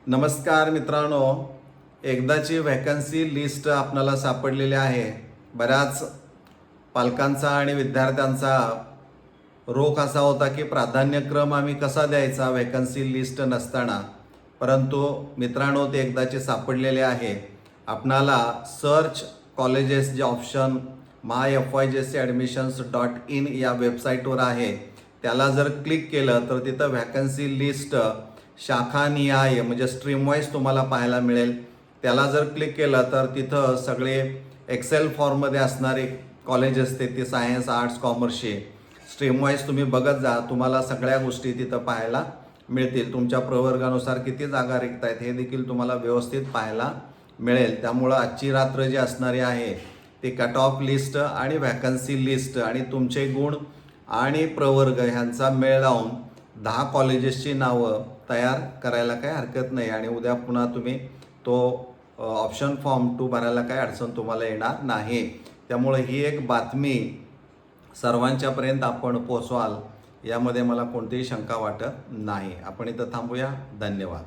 नमस्कार मित्रांनो, एकदाची व्हॅकन्सी लिस्ट आपणाला सापडलेली आहे. बऱ्याच पालकांचा आणि विद्यार्थ्यांचा रोख असा होता की प्राधान्यक्रम आम्ही कसा द्यायचा व्हॅकन्सी लिस्ट नसताना. परंतु मित्रांनो, ते एकदाचे सापडलेले आहे. आपणाला सर्च कॉलेजेस जे ऑप्शन myfyjcadmissions.in या वेबसाईटवर आहे, त्याला जर क्लिक केलं तर तिथं व्हॅकन्सी लिस्ट शाखानिहाय म्हणजे स्ट्रीम वाईज तुम्हाला पाहायला मिळेल. त्याला जर क्लिक केलं तर तिथं सगळे एक्सेल फॉर्ममध्ये असणारे कॉलेजेस ते सायन्स, आर्ट्स, कॉमर्सचे स्ट्रीम वाईज तुम्ही बघत जा. तुम्हाला सगळ्या गोष्टी तिथं पाहायला मिळतील. तुमच्या प्रवर्गानुसार किती जागा रिक्त आहेत हे देखील तुम्हाला व्यवस्थित पाहायला मिळेल. त्यामुळं आजची रात्र जी असणारी आहे ती कट ऑफ लिस्ट आणि व्हॅकन्सी लिस्ट आणि तुमचे गुण आणि प्रवर्ग ह्यांचा मेळ लावून 10 कॉलेजेसची नावं तयार करायला काही हरकत नाही. आणि उद्या पुन्हा तुम्ही तो ऑप्शन फॉर्म 2 भरायला काही अडचण तुम्हाला येणार नाही. त्यामुळे ही एक बातमी सर्वांच्यापर्यंत आपण पोचवाल यामध्ये मला कोणतीही शंका वाटत नाही. आपण इथं थांबूया. धन्यवाद.